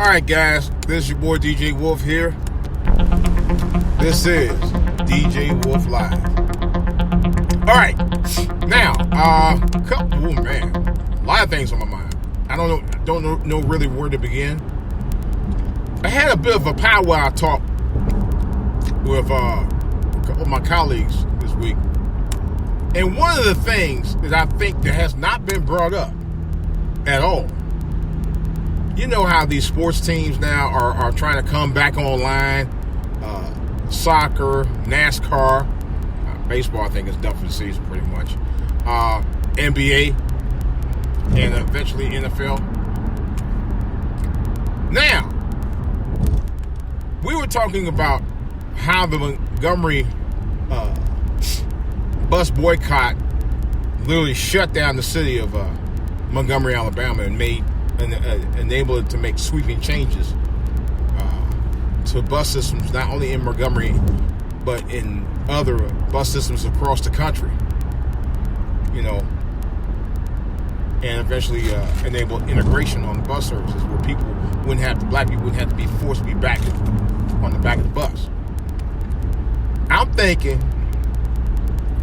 Alright guys, this is your boy DJ Wolf here. This is DJ Wolf Live. Alright, now, a lot of things on my mind. I don't know really where to begin. I had a bit of a powwow talk with a couple of my colleagues this week. And one of the things that I think that has not been brought up at all, you know how these sports teams now are trying to come back online. Soccer, NASCAR, baseball I think is done for the season pretty much. NBA, and eventually NFL. Now, we were talking about how the Montgomery bus boycott literally shut down the city of Montgomery, Alabama, and enabled it to make sweeping changes to bus systems not only in Montgomery but in other bus systems across the country. You know, and eventually enable integration on the bus services where black people wouldn't have to be forced to be back on the back of the bus. I'm thinking,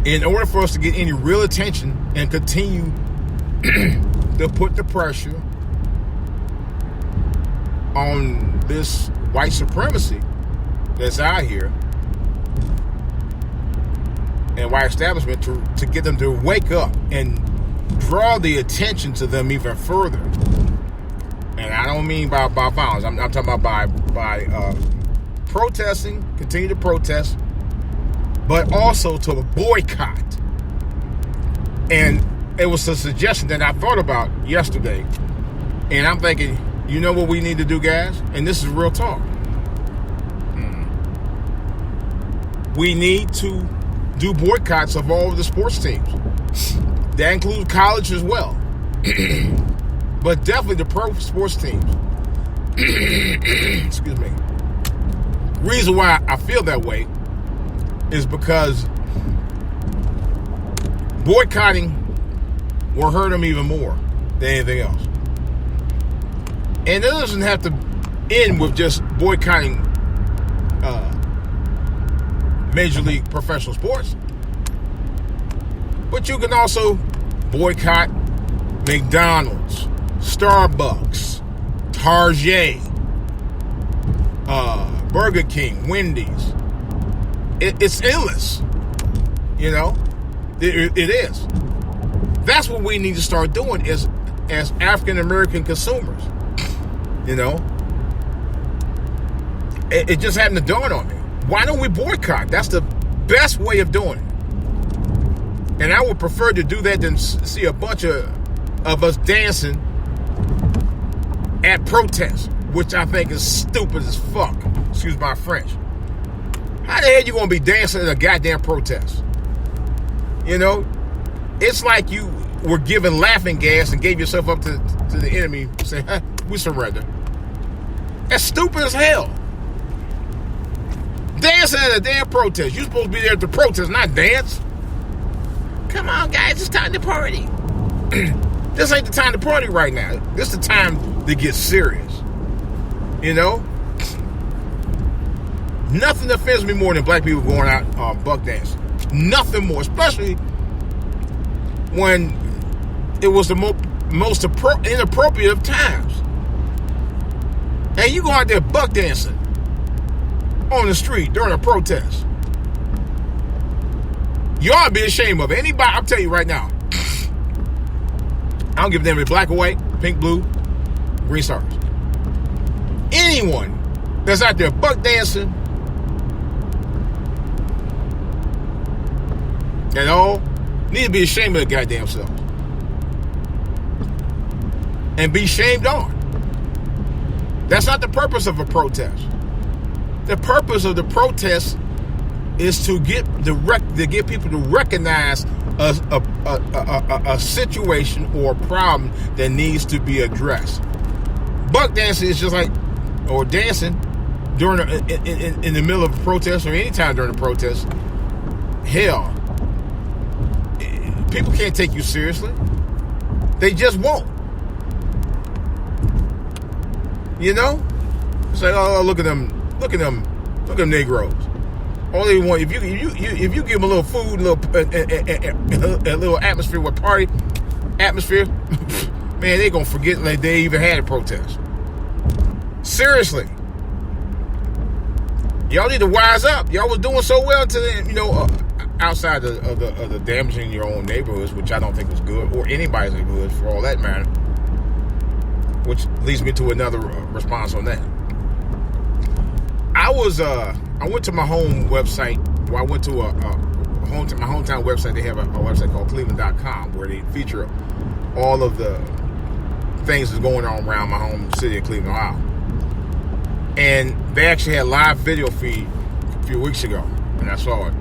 in order for us to get any real attention and continue to put the pressure on this white supremacy that's out here and white establishment, to get them to wake up and draw the attention to them even further. And I don't mean by violence. I'm talking about by protesting, continue to protest, but also to boycott. And it was a suggestion that I thought about yesterday, and I'm thinking, you know what we need to do, guys? And this is real talk. We need to do boycotts of all of the sports teams. That includes college as well. But definitely the pro sports teams. Excuse me. Reason why I feel that way is because boycotting will hurt them even more than anything else. And it doesn't have to end with just boycotting Major League professional sports. But you can also boycott McDonald's, Starbucks, Target, Burger King, Wendy's. It's endless. You know? It is. That's what we need to start doing as African American consumers. You know? It just happened to dawn on me. Why don't we boycott? That's the best way of doing it. And I would prefer to do that than see a bunch of us dancing at protests, which I think is stupid as fuck. Excuse my French. How the hell you gonna be dancing at a goddamn protest? You know? It's like you were given laughing gas and gave yourself up to the enemy, saying, hey, we surrender. That's stupid as hell. Dancing at a damn protest. You're supposed to be there at the protest, not dance. Come on, guys, it's time to party. This ain't the time to party right now. This is the time to get serious. You know? Nothing offends me more than black people going out buck dancing. Nothing more, especially when it was the most inappropriate of times. And you go out there buck dancing on the street during a protest. You ought to be ashamed of it. Anybody, I'm telling you right now, I don't give a damn if it's black or white, pink, blue, green stars. Anyone that's out there buck dancing at all need to be ashamed of their goddamn self. And be shamed on. That's not the purpose of a protest. The purpose of the protest is to get people to recognize a situation or a problem that needs to be addressed. Buck dancing is just like, or dancing during in the middle of a protest or any time during a protest. Hell, people can't take you seriously. They just won't. You know? It's like, oh, look at them Negroes. All they want, if you give them a little food, a little atmosphere with party atmosphere, man, they gonna forget like they even had a protest. Seriously, y'all need to wise up. Y'all was doing so well outside of the damaging your own neighborhoods, which I don't think was good, or anybody's neighborhoods for all that matter. Which leads me to another response on that. I went to my home website. Well, I went to my hometown website. They have a website called Cleveland.com where they feature all of the things that's going on around my home city of Cleveland, Ohio. And they actually had a live video feed a few weeks ago, and I saw it.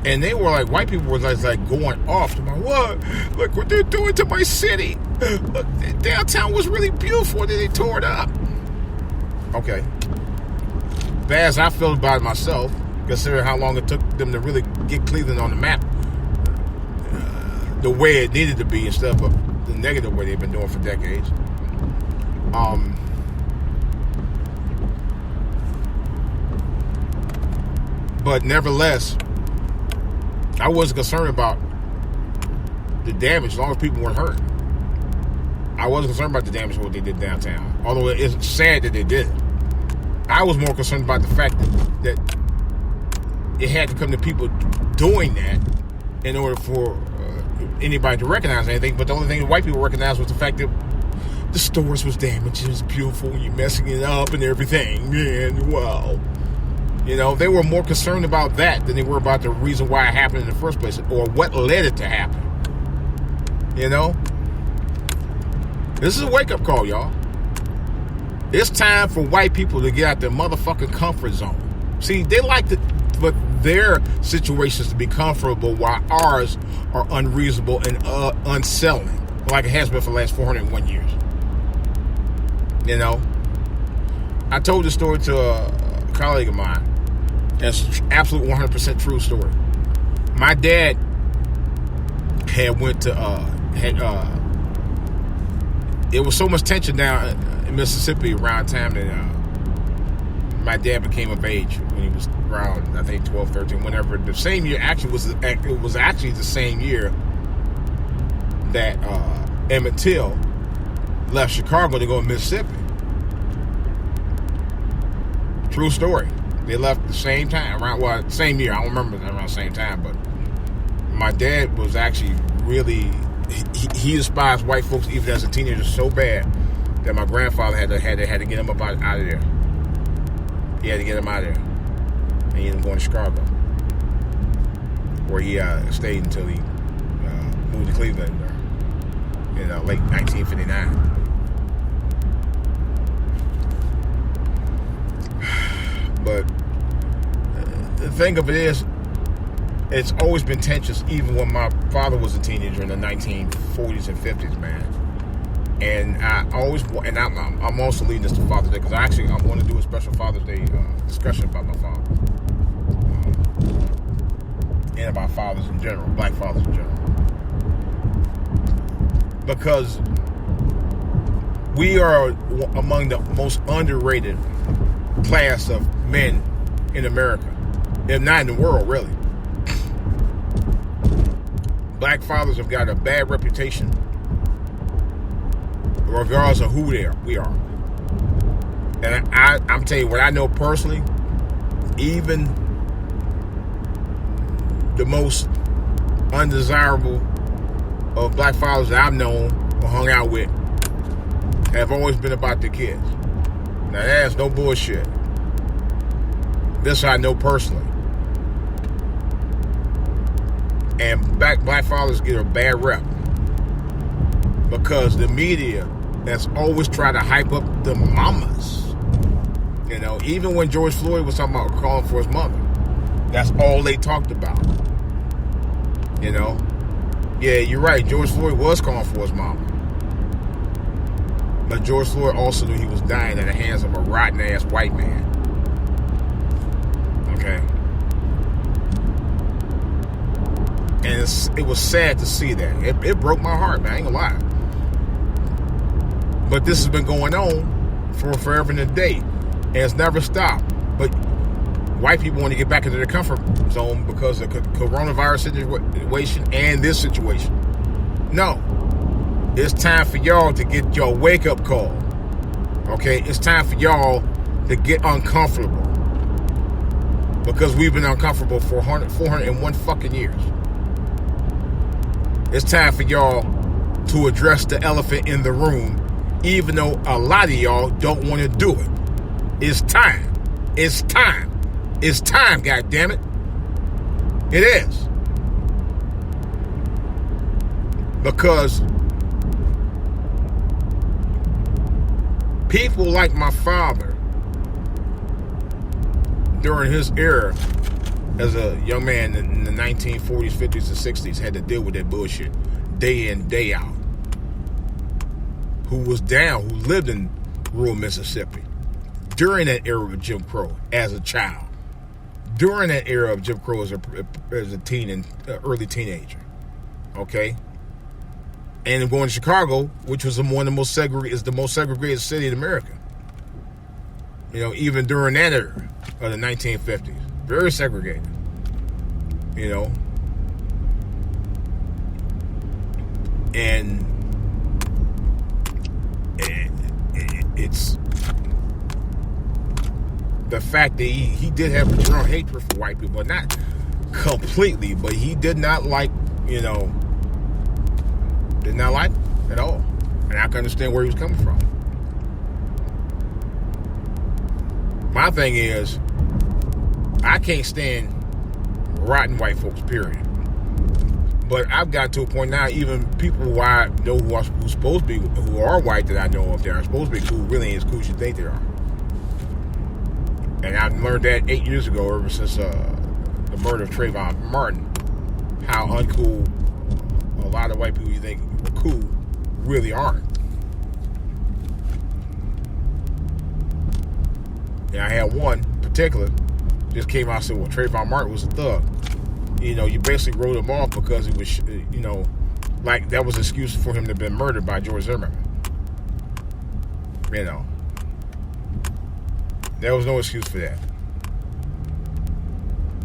And they were like, white people were like going off to my, what? Look what they're doing to my city. Look, downtown was really beautiful, and then they tore it up. Okay. Bad as I feel about it myself, considering how long it took them to really get Cleveland on the map the way it needed to be instead of the negative way they've been doing for decades. But nevertheless, I wasn't concerned about the damage as long as people weren't hurt. I wasn't concerned about the damage of what they did downtown, although it's sad that they did. I was more concerned about the fact that it had to come to people doing that in order for anybody to recognize anything. But the only thing that white people recognized was the fact that the stores was damaged. It was beautiful. You're messing it up and everything. Man, wow. You know, they were more concerned about that than they were about the reason why it happened in the first place or what led it to happen. You know? This is a wake-up call, y'all. It's time for white people to get out their motherfucking comfort zone. See, they like for their situations to be comfortable while ours are unreasonable and unsettling, like it has been for the last 401 years. You know? I told this story to a colleague of mine. It's an absolute 100% true story. My dad had went to, it was so much tension down in Mississippi around time that my dad became of age when he was around, I think, 12, 13, whenever. The same year, it was actually the same year that Emmett Till left Chicago to go to Mississippi. True story. They left the same time, same year. I don't remember around the same time, but my dad was actually really, he despised white folks even as a teenager so bad that my grandfather had to get him up out of there. He had to get him out of there. And he ended up going to Chicago, where he stayed until he moved to Cleveland in late 1959. But the thing of it is, it's always been tensions, even when my father was a teenager in the 1940s and 50s, man. And I'm also leading this to Father's Day because I want to do a special Father's Day discussion about my father and about fathers in general, black fathers in general, because we are among the most underrated class of men in America, if not in the world, really. Black fathers have got a bad reputation, regardless of who we are. And I'm telling you what I know personally. Even the most undesirable of black fathers that I've known or hung out with have always been about their kids. Now that's no bullshit. This I know personally. And black fathers get a bad rep because the media has always tried to hype up the mamas. You know, even when George Floyd was talking about calling for his mother, that's all they talked about. You know? Yeah, you're right. George Floyd was calling for his mama. But George Floyd also knew he was dying at the hands of a rotten-ass white man. Okay? And it was sad to see that. It broke my heart, man. I ain't gonna lie. But this has been going on for forever and a day, and it's never stopped. But white people want to get back into their comfort zone because of the coronavirus situation and this situation. No. It's time for y'all to get your wake-up call. Okay? It's time for y'all to get uncomfortable. Because we've been uncomfortable for 401 fucking years. It's time for y'all to address the elephant in the room, even though a lot of y'all don't want to do it. It's time. It's time. It's time, goddammit. It is. Because people like my father, during his era as a young man in the 1940s, 50s, and 60s, had to deal with that bullshit day in, day out. Who lived in rural Mississippi during that era of Jim Crow as a child, during that era of Jim Crow as a teen and early teenager, okay? And going to Chicago, which was one of the most segregated city in America. You know, even during that era of the 1950s, very segregated. You know, and it's the fact that he did have a strong hatred for white people, not completely, but he did not like, did not like at all. And I can understand where he was coming from. My thing is, I can't stand rotten white folks, period. But I've got to a point now, even people who I know who's supposed to be, who are white that I know of, they are supposed to be cool, really ain't as cool as you think they are. And I learned that 8 years ago, ever since the murder of Trayvon Martin, how uncool a lot of white people you think are cool really aren't. And I had one in particular just came out and said, well, Trayvon Martin was a thug. You basically wrote him off because it was, like that was an excuse for him to have been murdered by George Zimmerman. There was no excuse for that.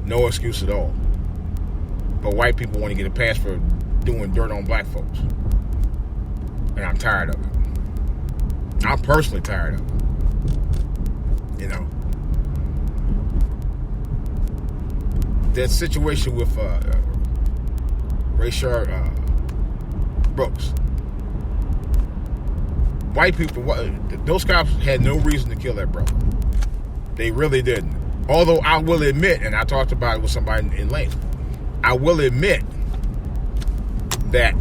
No excuse at all. But white people want to get a pass for doing dirt on black folks. And I'm tired of it. I'm personally tired of it. That situation with Rayshard Brooks. White people, those cops had no reason to kill that brother. They really didn't. Although I will admit, and I talked about it with somebody in length, I will admit that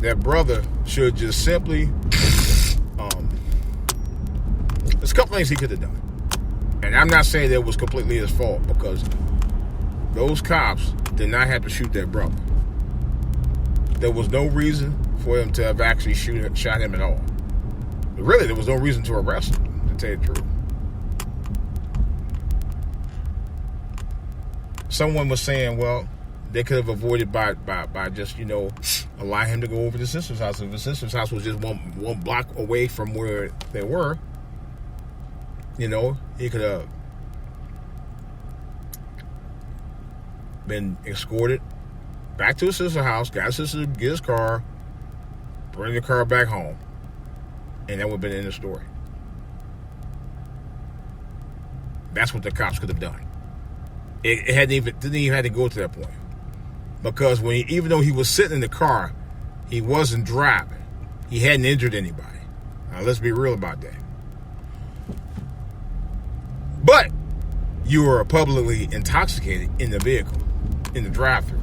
that brother should just simply, there's a couple things he could have done. And I'm not saying that it was completely his fault, because those cops did not have to shoot that brother. There was no reason for them to have actually shot him at all. Really, there was no reason to arrest him, to tell you the truth. Someone was saying, well, they could have avoided by just, allowing him to go over to his sister's house. If his sister's house was just one block away from where they were, he could have been escorted back to his sister's house, got his sister to get his car, bring the car back home, and that would have been the end of the story. That's what the cops could have done. It didn't even have to go to that point. Because even though he was sitting in the car, he wasn't driving. He hadn't injured anybody. Now, let's be real about that. But you were publicly intoxicated in the vehicle, in the drive-thru.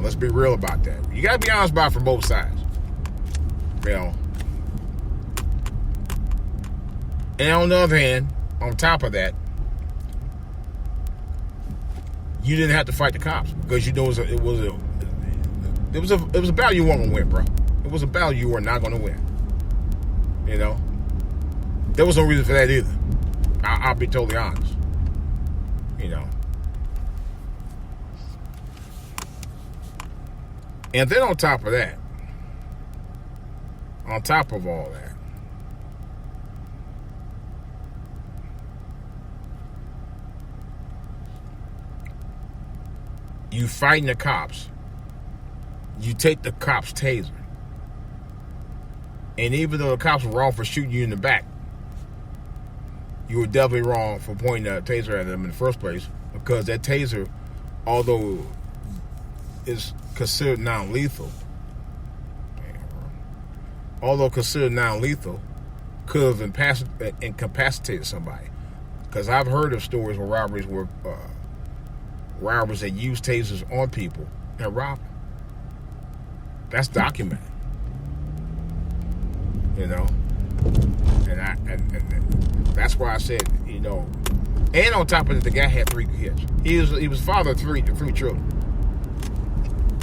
Let's be real about that. You got to be honest about it from both sides. And on the other hand, on top of that, you didn't have to fight the cops because it was a battle you weren't gonna win, bro. It was a battle you were not gonna win. There was no reason for that either. I'll be totally honest. And then on top of that, on top of all that, you fighting the cops. You take the cops' taser. And even though the cops were wrong for shooting you in the back, you were definitely wrong for pointing that taser at them in the first place, because that taser, although is considered non-lethal, could have incapacitated somebody. Because I've heard of stories where robbers that use tasers on people and rob them. That's documented. You know, and that's why I said, you know, and on top of it, the guy had 3 kids. He was father of three children.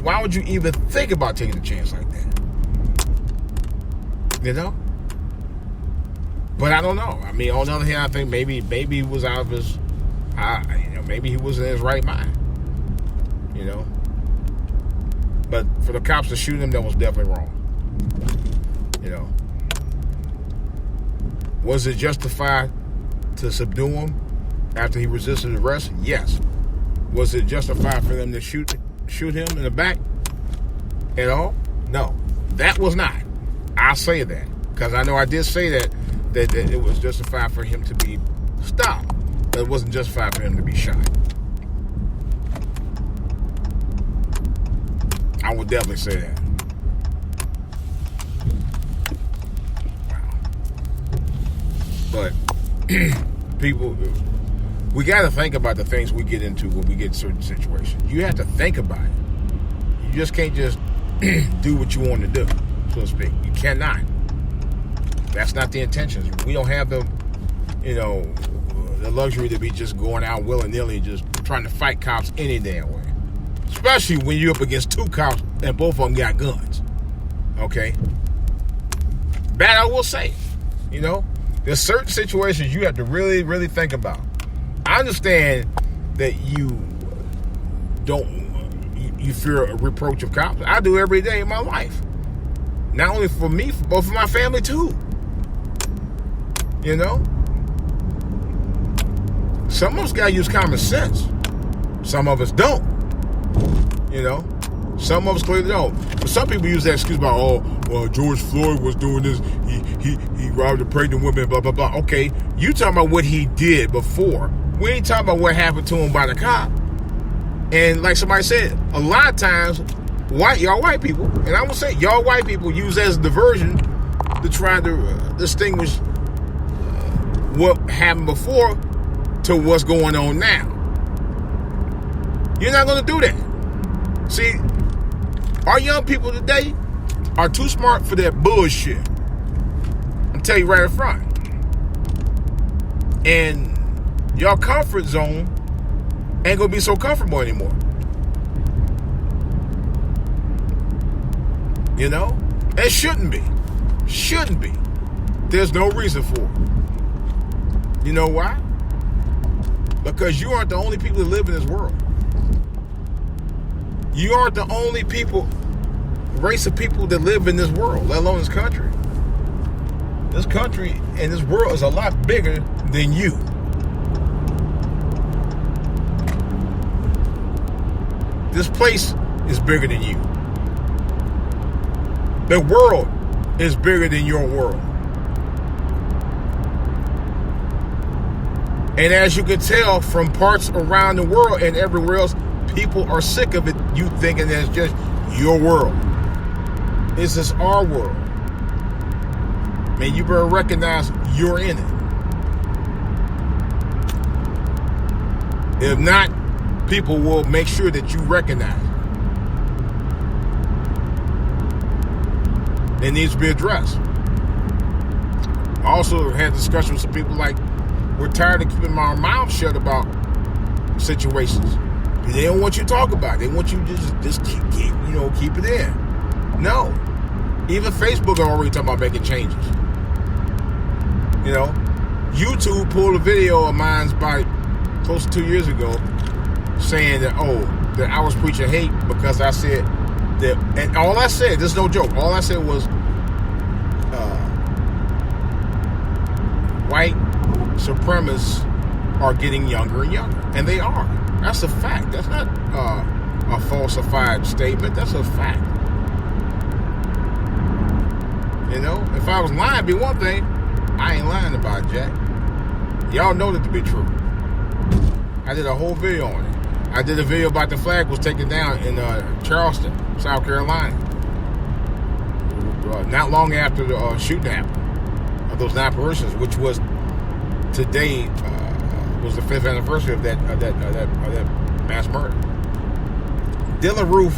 Why would you even think about taking a chance like that? You know? But I don't know. I mean, on the other hand, I think maybe he was out of his, maybe he was in his right mind. You know? But for the cops to shoot him, that was definitely wrong. You know? Was it justified to subdue him after he resisted arrest? Yes. Was it justified for them to shoot him in the back at all? No. That was not. I'll say that. Because I know I did say that it was justified for him to be stopped. But it wasn't justified for him to be shot. I would definitely say that. But people, we got to think about the things we get into when we get in certain situations. You have to think about it. You just can't just do what you want to do, so to speak. You cannot. That's not the intentions. We don't have the luxury to be just going out willy-nilly, just trying to fight cops any damn way. Especially when you're up against 2 cops and both of them got guns. Okay? That I will say. You know? There's certain situations you have to really, really think about. I understand that you fear a reproach of cops. I do every day in my life. Not only for me, but for my family too. You know? Some of us gotta use common sense. Some of us don't. You know? Some of us clearly don't. But some people use that excuse about, George Floyd was doing this. He robbed a pregnant woman, blah, blah, blah. Okay, you talking about what he did before. We ain't talking about what happened to him by the cop. And like somebody said, a lot of times, y'all white people, and I will say, y'all white people use that as a diversion to try to distinguish what happened before to what's going on now. You're not going to do that. See, our young people today are too smart for that bullshit. I'll tell you right up front. And your comfort zone ain't gonna be so comfortable anymore. You know? It shouldn't be. Shouldn't be. There's no reason for it. You know why? Because you aren't the only people that live in this world. You aren't the only race of people that live in this world, let alone this country. This country and this world is a lot bigger than you. This place is bigger than you. The world is bigger than your world. And as you can tell from parts around the world and everywhere else, people are sick of it, you thinking that it's just your world. This is our world. Man, you better recognize you're in it. If not, people will make sure that you recognize it. It needs to be addressed. I also had discussions with some people like, we're tired of keeping our mouths shut about situations. They don't want you to talk about it. They want you to just keep it in. No. Even Facebook are already talking about making changes. You know, YouTube pulled a video of mine about close to 2 years ago saying that I was preaching hate because I said that, and all I said, this is no joke, all I said was white supremacists are getting younger and younger, and they are. That's a fact. That's not a falsified statement. That's a fact. You know, if I was lying, it'd be one thing. I ain't lying about it, Jack. Y'all know that to be true. I did a whole video on it. I did a video about the flag was taken down in Charleston, South Carolina. Not long after the shooting happened of those 9 parishioners, which was today was the 5th anniversary of that mass murder. Dylann Roof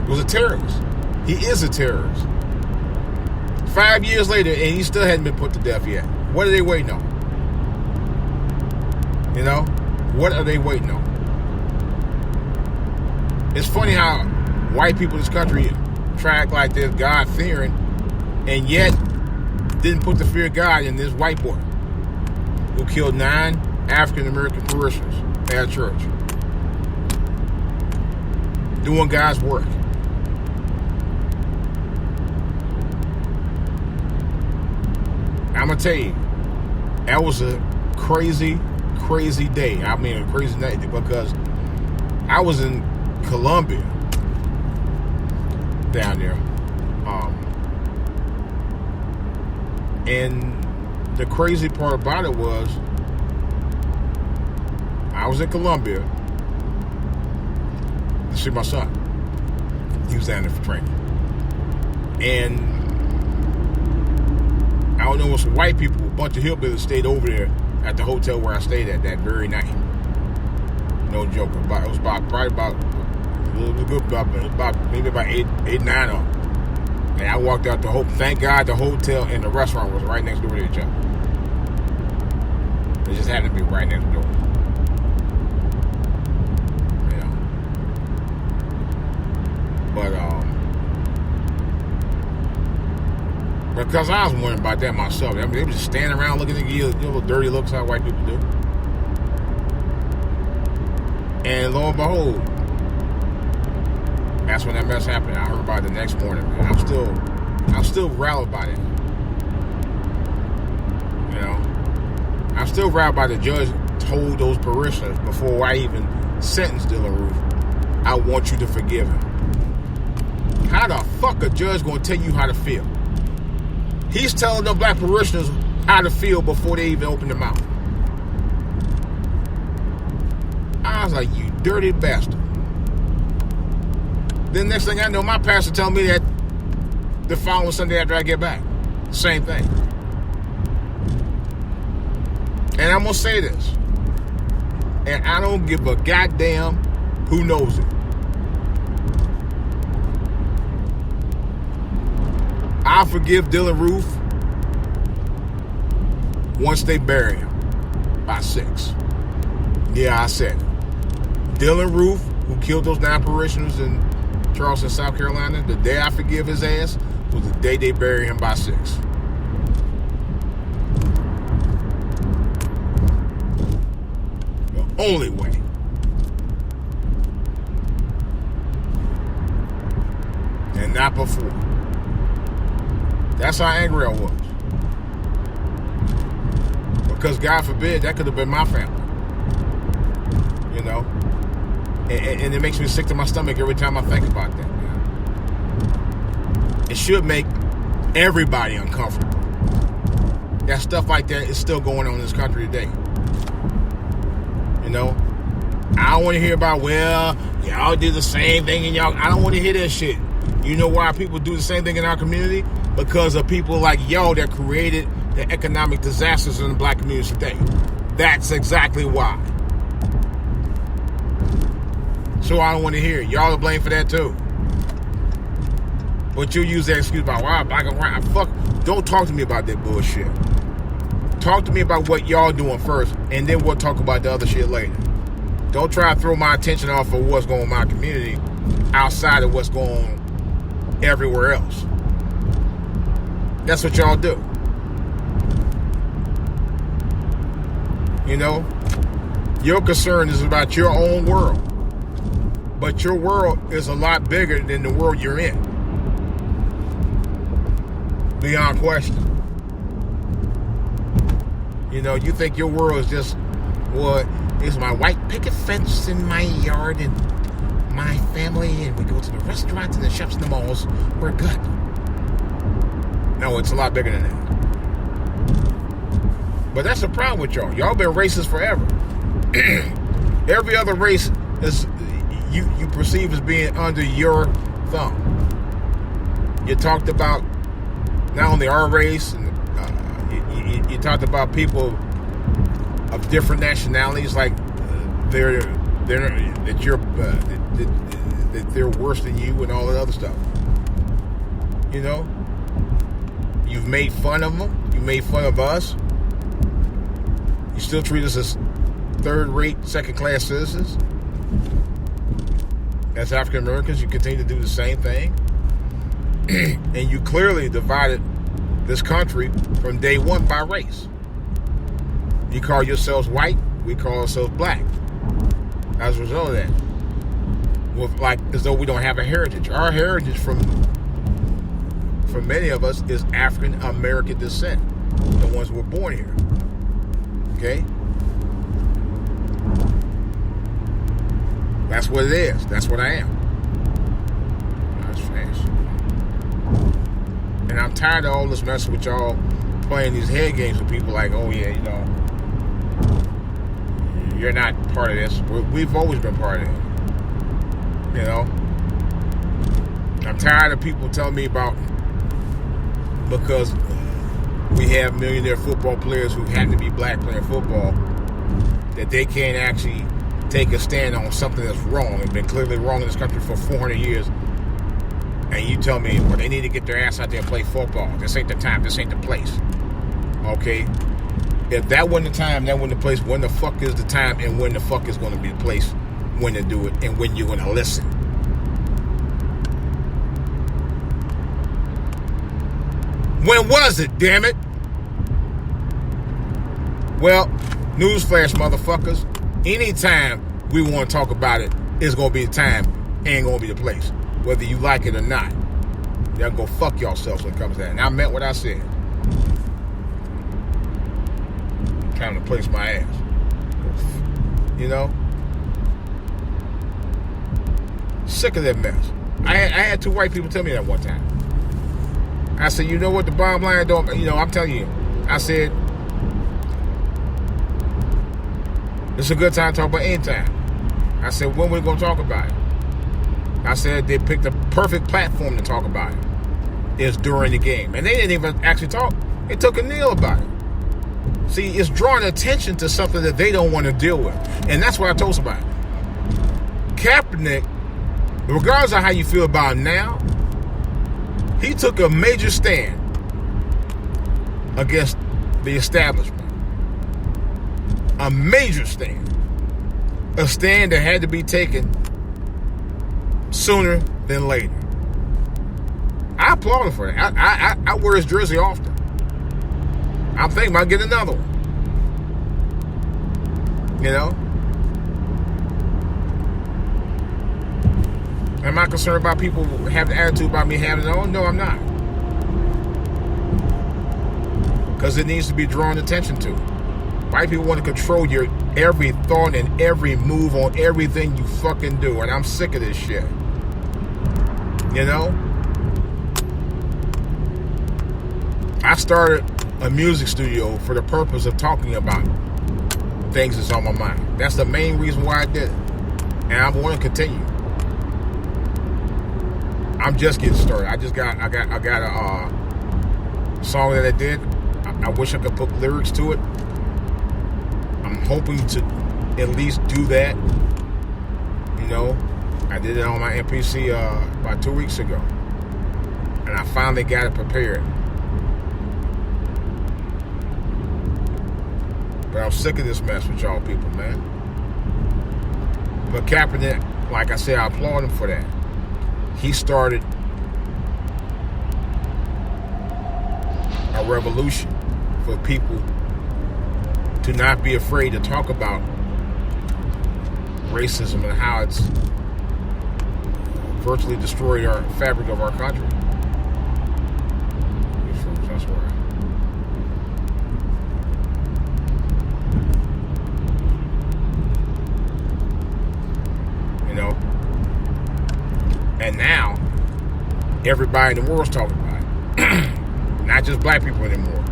was a terrorist. He is a terrorist. 5 years later, and he still hadn't been put to death yet. What are they waiting on? You know, what are they waiting on? It's funny how white people in this country try to act like they're God-fearing, and yet didn't put the fear of God in this white boy who killed 9 African-American parishioners at a church. Doing God's work. I'm going to tell you, that was a crazy day. I mean, a crazy night, because I was in Colombia down there. And the crazy part about it was, I was in Colombia to see my son. He was down there for training. And I don't know, it was some white people, a bunch of hillbillies stayed over there at the hotel where I stayed at that very night. No joke. It was maybe about 8, 9 of them. And I walked out the hotel. Thank God the hotel and the restaurant was right next door to each other. It just happened to be right next door. Yeah. But because I was wondering about that myself. I mean, they were just standing around looking at you, little dirty looks how white people do. And lo and behold, that's when that mess happened. I heard about it the next morning, man. I'm still riled by it. You know, I'm still riled by the judge told those parishioners before I even sentenced Dylann Roof, I want you to forgive him. How the fuck a judge gonna tell you how to feel? He's telling the black parishioners how to feel before they even open their mouth. I was like, you dirty bastard. Then next thing I know, my pastor telling me that the following Sunday after I get back. Same thing. And I'm going to say this. And I don't give a goddamn who knows it. I'll forgive Dylann Roof once they bury him by 6. Yeah, I said it. Dylann Roof, who killed those 9 parishioners in Charleston, South Carolina, the day I forgive his ass was the day they bury him by 6. The only way. And not before. That's how angry I was. Because God forbid, that could have been my family. You know? And it makes me sick to my stomach every time I think about that, man. It should make everybody uncomfortable. That stuff like that is still going on in this country today. You know? I don't want to hear about, well, y'all did the same thing and y'all... I don't want to hear that shit. You know why people do the same thing in our community? Because of people like y'all that created the economic disasters in the black community today. That's exactly why. So I don't want to hear it. Y'all are blamed for that too. But you'll use that excuse about, wow, black and white. Fuck, don't talk to me about that bullshit. Talk to me about what y'all doing first, and then we'll talk about the other shit later. Don't try to throw my attention off of what's going on in my community outside of what's going on everywhere else. That's what y'all do. You know? Your concern is about your own world. But your world is a lot bigger than the world you're in. beyond question. You know, you think your world is just, well, it's my white picket fence in my yard and my family, and we go to the restaurants and the shops and the malls. We're good. No, it's a lot bigger than that. But that's the problem with y'all. Y'all been racist forever. Every other race is you perceive as being under your thumb. You talked about not only our race, and you talked about people of different nationalities, like they're worse than you and all that other stuff. You know, you've made fun of them. You made fun of us. You still treat us as third-rate, second-class citizens. As African Americans, you continue to do the same thing. And you clearly divided this country from day one by race. You call yourselves white, we call ourselves black. As a result of that, with like as though we don't have a heritage. Our heritage for many of us is African American descent, the ones who were born here. Okay, that's what it is. That's what I am. That's fast. And I'm tired of all this mess with y'all playing these head games with people like, oh yeah, you know, you're not part of this. We've always been part of it. You know, I'm tired of people telling me about, because we have millionaire football players who happen to be black playing football, that they can't actually take a stand on something that's wrong and been clearly wrong in this country for 400 years. And you tell me, well, they need to get their ass out there and play football. This ain't the time. This ain't the place. Okay? If that wasn't the time, that wasn't the place, when the fuck is the time and when the fuck is going to be the place when to do it and when you're going to listen? When was it, damn it? Well, newsflash, motherfuckers. Anytime we want to talk about it, it's going to be the time, ain't going to be the place. Whether you like it or not. Y'all go fuck yourselves when it comes to that. And I meant what I said. Time to place my ass. You know? Sick of that mess. I had two white people tell me that one time. I said, you know what, the bottom line don't, you know, I'm telling you. I said, it's a good time to talk about any time. I said, when we going to talk about it? I said, they picked the perfect platform to talk about it. It's during the game. And they didn't even actually talk. They took a kneel about it. See, it's drawing attention to something that they don't want to deal with. And that's what I told somebody. Kaepernick, regardless of how you feel about him now, he took a major stand against the establishment. A major stand. A stand that had to be taken sooner than later. I applaud him for that. I wear his jersey often. I'm thinking about getting another one. You know? Am I concerned about people having the attitude about me having it on? No, I'm not. Because it needs to be drawn attention to. White people want to control your every thought and every move on everything you fucking do. And I'm sick of this shit. You know? I started a music studio for the purpose of talking about things that's on my mind. That's the main reason why I did it. And I want to continue. I'm just getting started. I got a song that I did. I wish I could put lyrics to it. I'm hoping to at least do that. You know, I did it on my MPC about 2 weeks ago. And I finally got it prepared. But I'm sick of this mess with y'all people, man. But Kaepernick, like I said, I applaud him for that. He started a revolution for people to not be afraid to talk about racism and how it's virtually destroyed our fabric of our country. everybody in the world's talking about it. Not just black people anymore.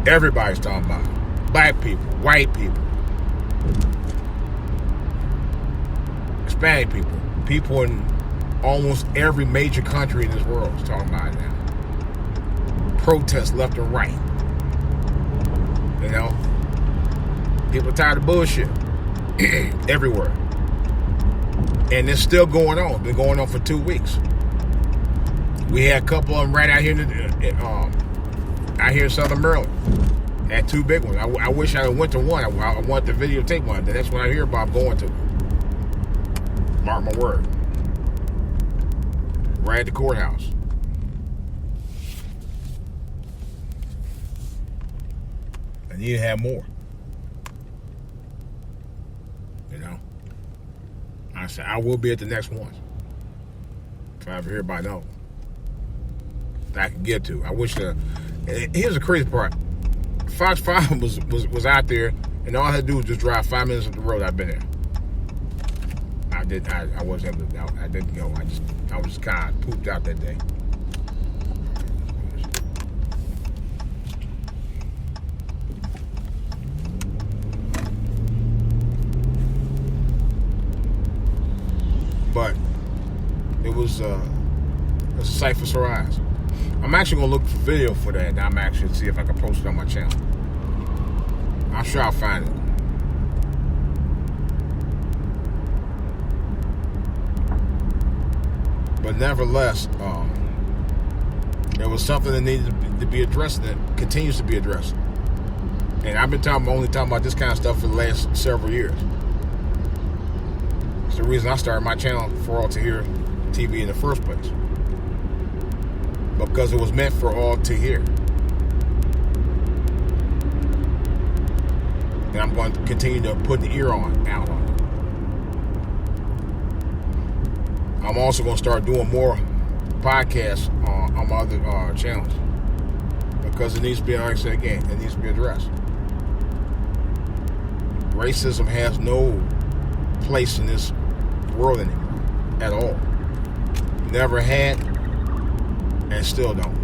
Everybody's talking about it. Black people, white people, Hispanic people, people in almost every major country in this world is talking about it now. Protests left and right. You know? People are tired of bullshit. Everywhere. And it's still going on. Been going on for 2 weeks. We had a couple of them right out here in Southern Maryland. Had 2 big ones. I wish I went to one. I want to videotape one. That's what I hear about going to. Mark my word. Right at the courthouse. I need to have more. You know? I said, I will be at the next one. If I ever hear about no. That I can get to. I wish here's the crazy part. Fox 5 was out there, and all I had to do was just drive 5 minutes up the road. I've been there. I wasn't able to. I didn't go. I was kind of pooped out that day. But it was a sight for sore eyes. I'm actually gonna look for video for that. I'm actually see if I can post it on my channel. I'm sure I'll find it. But nevertheless, there was something that needed to be addressed that continues to be addressed. And I've been only talking about this kind of stuff for the last several years. It's the reason I started my channel, For All to Hear TV, in the first place. Because it was meant for all to hear. And I'm going to continue to put the ear out on it. I'm also going to start doing more podcasts on my other channels. Because it needs to be, like I said again, it needs to be addressed. Racism has no place in this world anymore. At all. Never had. And still don't.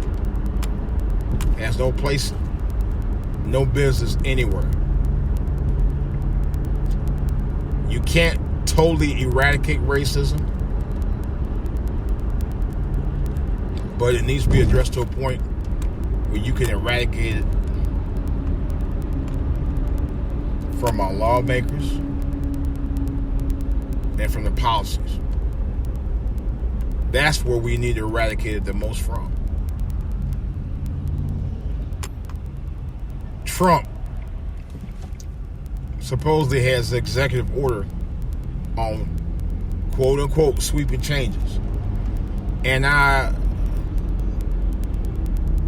It has no place, no business anywhere. You can't totally eradicate racism, but it needs to be addressed to a point where you can eradicate it from our lawmakers and from the policies. That's where we need to eradicate it the most from. Trump supposedly has an executive order on quote-unquote sweeping changes. And I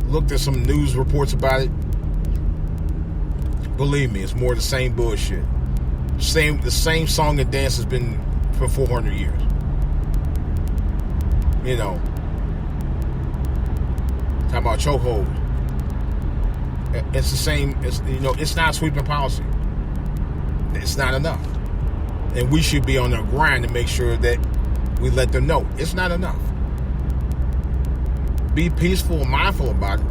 looked at some news reports about it. Believe me, it's more of the same bullshit. The same song and dance has been for 400 years. You know, talking about chokehold. It's the same. It's not sweeping policy. It's not enough, and we should be on the grind to make sure that we let them know it's not enough. Be peaceful and mindful about it,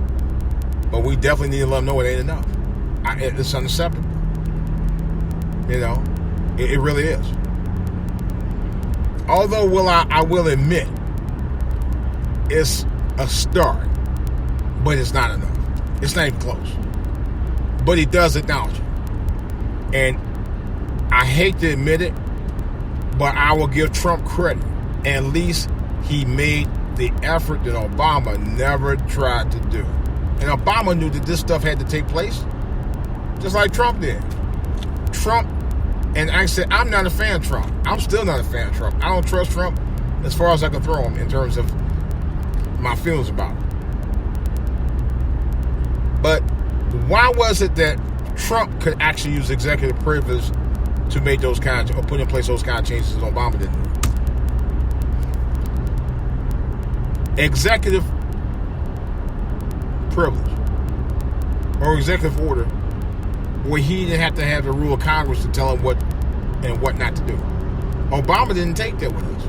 but we definitely need to let them know it ain't enough. It's unacceptable. You know, it really is. Although, I will admit. It's a start, but it's not enough. It's not even close. But he does acknowledge it. And I hate to admit it, but I will give Trump credit. At least he made the effort that Obama never tried to do. And Obama knew that this stuff had to take place, just like Trump did. Trump, and I said, I'm not a fan of Trump. I'm still not a fan of Trump. I don't trust Trump as far as I can throw him in terms of my feelings about it. But why was it that Trump could actually use executive privilege to make those kinds, or put in place those kind of changes that Obama didn't do? Executive privilege or executive order where he didn't have to have the rule of Congress to tell him what and what not to do. Obama didn't take that with us.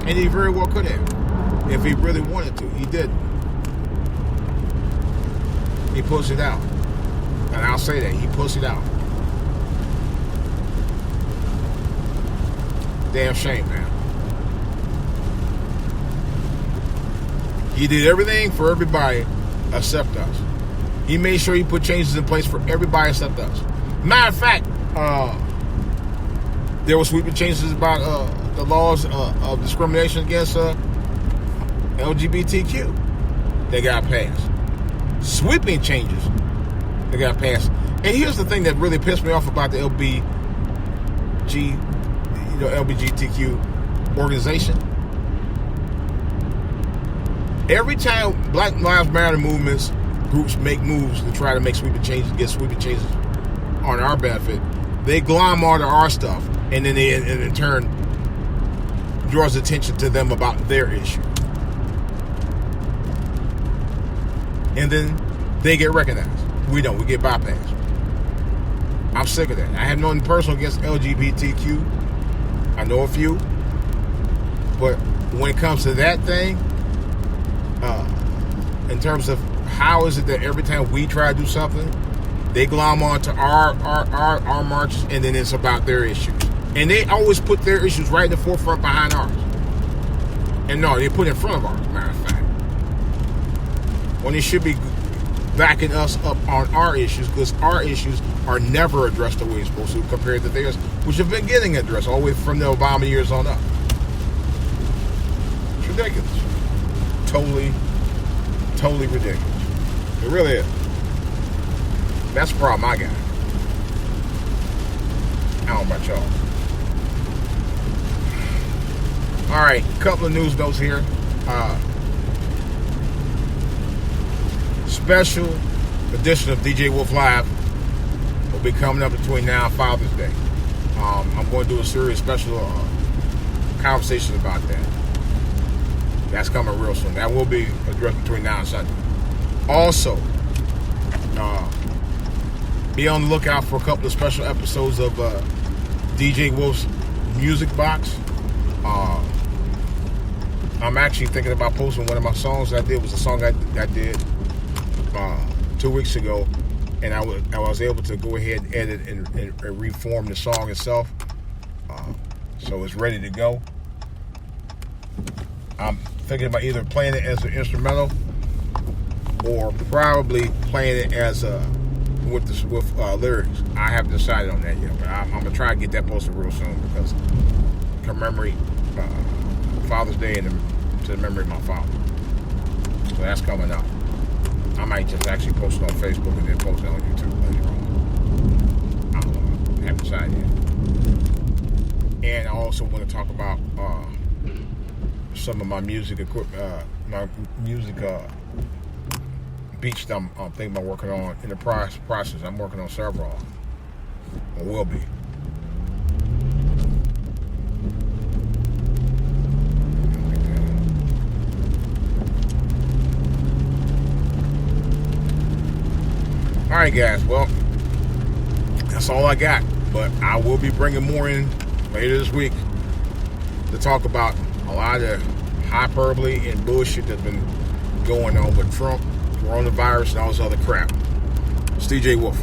And he very well could have. If he really wanted to. He didn't. He pushed it out. And I'll say that. He pushed it out. Damn shame, man. He did everything for everybody except us. He made sure he put changes in place for everybody except us. Matter of fact, there were sweeping changes about the laws of discrimination against LGBTQ. They got passed. Sweeping changes. They got passed. And here's the thing that really pissed me off about the LGBTQ organization. Every time Black Lives Matter movements groups make moves to try to make sweeping changes, get sweeping changes on our benefit, they glom onto our stuff, and then they in turn draws attention to them about their issue, and then they get recognized. We don't. We get bypassed. I'm sick of that. I have nothing personal against LGBTQ. I know a few, but when it comes to that thing, in terms of how is it that every time we try to do something, they glom onto our marches, and then it's about their issues. And they always put their issues right in the forefront behind ours. And no, they put it in front of ours, matter of fact. When they should be backing us up on our issues, because our issues are never addressed the way it's supposed to compared to theirs, which have been getting addressed all the way from the Obama years on up. It's ridiculous. Totally ridiculous. It really is. That's the problem I got. I don't know about y'all. Alright, a couple of news notes here. Special edition of DJ Wolf Live will be coming up between now and Father's Day. I'm going to do a serious special conversation about that. That's coming real soon. That will be addressed between now and Sunday. Also, be on the lookout for a couple of special episodes of DJ Wolf's Music Box. I'm actually thinking about posting one of my songs I did. Was a song I did 2 weeks ago, and I was able to go ahead and edit and reform the song itself. So it's ready to go. I'm thinking about either playing it as an instrumental or probably playing it as with lyrics. I haven't decided on that yet, but I'm gonna try and get that posted real soon because commemorate Father's Day and to the memory of my father. So that's coming up. I might just actually post it on Facebook and then post it on YouTube later on. I don't know. I haven't decided yet. And I also want to talk about some of my music beats that I'm thinking about working on in the process. I'm working on several, or will be. Alright guys, well, that's all I got, but I will be bringing more in later this week to talk about a lot of hyperbole and bullshit that's been going on with Trump, coronavirus, and all this other crap. It's DJ Wolf.